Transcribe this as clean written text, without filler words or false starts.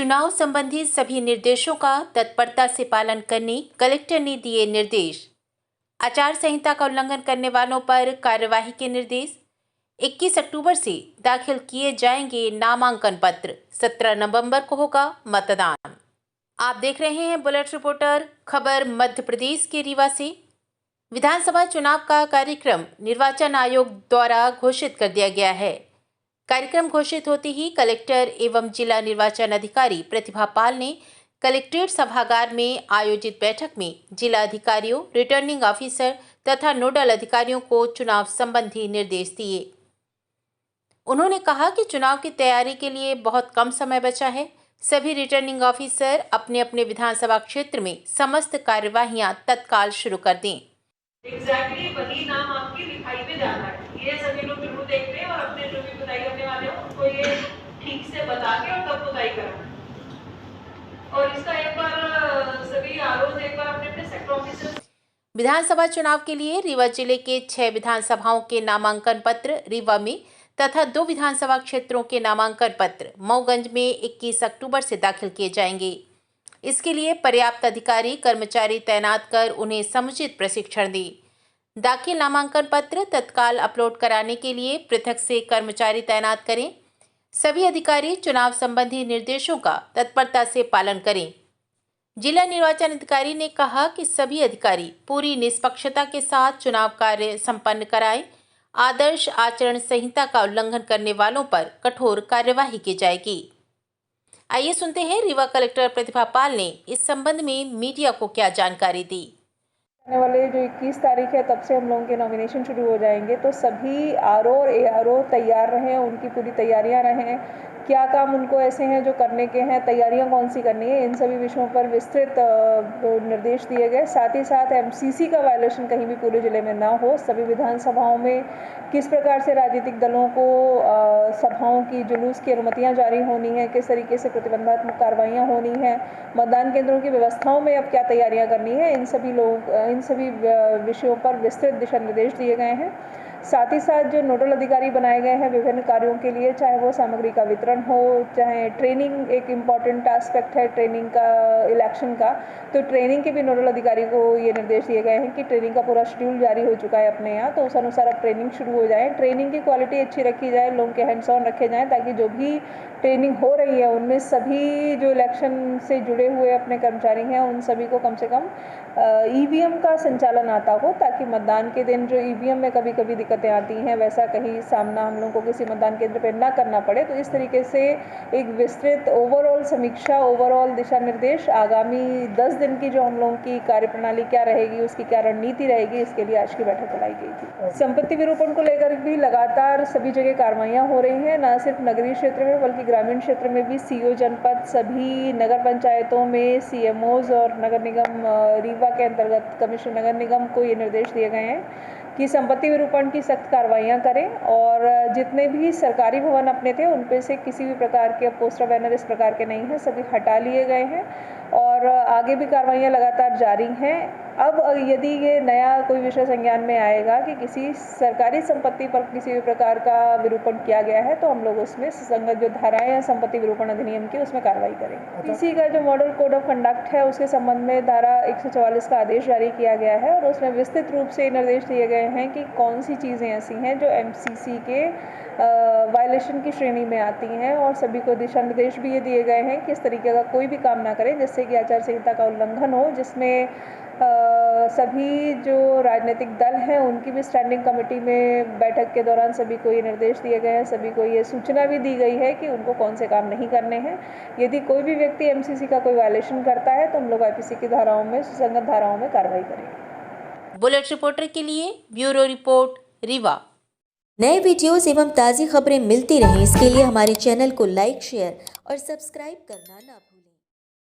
चुनाव संबंधी सभी निर्देशों का तत्परता से पालन करने कलेक्टर ने दिए निर्देश। आचार संहिता का उल्लंघन करने वालों पर कार्यवाही के निर्देश। 21 अक्टूबर से दाखिल किए जाएंगे नामांकन पत्र। 17 नवंबर को होगा मतदान। आप देख रहे हैं बुलेट रिपोर्टर, खबर मध्य प्रदेश के रीवा से। विधानसभा चुनाव का कार्यक्रम निर्वाचन आयोग द्वारा घोषित कर दिया गया है। कार्यक्रम घोषित होते ही कलेक्टर एवं जिला निर्वाचन अधिकारी प्रतिभा पाल ने कलेक्ट्रेट सभागार में आयोजित बैठक में जिला अधिकारियों, रिटर्निंग ऑफिसर तथा नोडल अधिकारियों को चुनाव संबंधी निर्देश दिए। उन्होंने कहा कि चुनाव की तैयारी के लिए बहुत कम समय बचा है। सभी रिटर्निंग ऑफिसर अपने अपने विधानसभा क्षेत्र में समस्त कार्यवाहियां तत्काल शुरू कर दें। एग्जैक्टली वही नाम आपकी लिखाई में जाना है। ये सभी लोग जरूर देख लें और अपने जो भी खुदाई करने वाले हो उनको ये ठीक से बता के और तब खुदाई करना। और इसका एक बार सभी आरोप एक बार अपने अपने सेक्टर ऑफिसर। विधानसभा चुनाव के लिए रीवा जिले के 6 विधानसभाओं के नामांकन पत्र रीवा में तथा 2 विधानसभा क्षेत्रों के नामांकन पत्र मऊगंज में 21 अक्टूबर से दाखिल किए जाएंगे। इसके लिए पर्याप्त अधिकारी कर्मचारी तैनात कर उन्हें समुचित प्रशिक्षण दें। दाखिल नामांकन पत्र तत्काल अपलोड कराने के लिए पृथक से कर्मचारी तैनात करें। सभी अधिकारी चुनाव संबंधी निर्देशों का तत्परता से पालन करें। जिला निर्वाचन अधिकारी ने कहा कि सभी अधिकारी पूरी निष्पक्षता के साथ चुनाव कार्य संपन्न कराएं। आदर्श आचरण संहिता का उल्लंघन करने वालों पर कठोर कार्यवाही की जाएगी। आइए सुनते हैं रीवा कलेक्टर प्रतिभा पाल ने इस संबंध में मीडिया को क्या जानकारी दी। आने वाले जो 21 तारीख है तब से हम लोगों के नॉमिनेशन शुरू हो जाएंगे, तो सभी आरओ और एआरओ तैयार रहें, उनकी पूरी तैयारियां रहें। क्या काम उनको ऐसे हैं जो करने के हैं, तैयारियां कौन सी करनी है, इन सभी विषयों पर विस्तृत निर्देश दिए गए। साथ ही साथ एमसीसी का वायलेशन कहीं भी पूरे ज़िले में ना हो। सभी विधानसभाओं में किस प्रकार से राजनीतिक दलों को सभाओं की, जुलूस की अनुमतियां जारी होनी है, किस तरीके से प्रतिबंधात्मक कार्रवाइयां होनी है, मतदान केंद्रों की व्यवस्थाओं में अब क्या तैयारियां करनी है, इन सभी विषयों पर विस्तृत दिशा निर्देश दिए गए हैं। साथ ही साथ जो नोडल अधिकारी बनाए गए हैं विभिन्न कार्यों के लिए, चाहे वो सामग्री का वितरण हो, चाहे ट्रेनिंग एक इम्पॉर्टेंट एस्पेक्ट है ट्रेनिंग का, इलेक्शन का, तो ट्रेनिंग के भी नोडल अधिकारी को ये निर्देश दिए गए हैं कि ट्रेनिंग का पूरा शेड्यूल जारी हो चुका है अपने यहाँ, तो उस अनुसार अब ट्रेनिंग शुरू हो जाए। ट्रेनिंग की क्वालिटी अच्छी रखी जाए, लोगों के हैंड्स ऑन रखे जाएँ, ताकि जो भी ट्रेनिंग हो रही है उनमें सभी जो इलेक्शन से जुड़े हुए अपने कर्मचारी हैं उन सभी को कम से कम ईवीएम का संचालन आता हो, ताकि मतदान के दिन जो ईवीएम में कभी कभी दिक्कतें आती हैं वैसा कहीं सामना हम लोगों को किसी मतदान केंद्र पर ना करना पड़े। तो इस तरीके से एक विस्तृत ओवरऑल समीक्षा, ओवरऑल दिशा निर्देश, आगामी 10 दिन की जो हम लोगों की कार्यप्रणाली क्या रहेगी, उसकी क्या रणनीति रहेगी, इसके लिए आज की बैठक बुलाई गई थी। संपत्ति विरूपण को लेकर भी लगातार सभी जगह कार्रवाइयाँ हो रही हैं, न सिर्फ नगरीय क्षेत्र में बल्कि ग्रामीण क्षेत्र में भी। सीओ जनपद, सभी नगर पंचायतों में सीएमओज और नगर निगम रीवा के अंतर्गत कमिश्नर नगर निगम को ये निर्देश दिए गए हैं कि संपत्ति विरूपण की सख्त कार्रवाइयाँ करें और जितने भी सरकारी भवन अपने थे उन पे से किसी भी प्रकार के पोस्टर बैनर इस प्रकार के नहीं हैं, सभी हटा लिए गए हैं और आगे भी कार्रवाइयाँ लगातार जारी हैं। अब यदि ये नया कोई विषय संज्ञान में आएगा कि किसी सरकारी संपत्ति पर किसी भी प्रकार का विरूपण किया गया है, तो हम लोग उसमें संगत जो धाराएं हैं संपत्ति विरूपण अधिनियम की उसमें कार्रवाई करेंगे। इसी का जो मॉडल कोड ऑफ कंडक्ट है उसके संबंध में धारा 144 का आदेश जारी किया गया है और उसमें विस्तृत रूप से निर्देश दिए गए हैं कि कौन सी चीज़ें ऐसी हैं जो एमसीसी के वायलेशन की श्रेणी में आती हैं, और सभी को दिशा निर्देश भी ये दिए गए हैं कि इस तरीके का कोई भी काम ना करें जिससे कि आचार संहिता का उल्लंघन हो, जिसमें सभी जो राजनीतिक दल हैं उनकी भी स्टैंडिंग कमेटी में बैठक के दौरान सभी को ये निर्देश दिए गए हैं, सभी को ये सूचना भी दी गई है कि उनको कौन से काम नहीं करने हैं। यदि कोई भी व्यक्ति एमसीसी का कोई वायलेशन करता है तो हम लोग आईपीसी की धाराओं में, सुसंगत धाराओं में कार्रवाई करेंगे। बुलेट रिपोर्टर के लिए ब्यूरो रिपोर्ट, रीवा। नए वीडियोस एवं ताज़ी खबरें मिलती रहें, इसके लिए हमारे चैनल को लाइक, शेयर और सब्सक्राइब करना ना भूलें।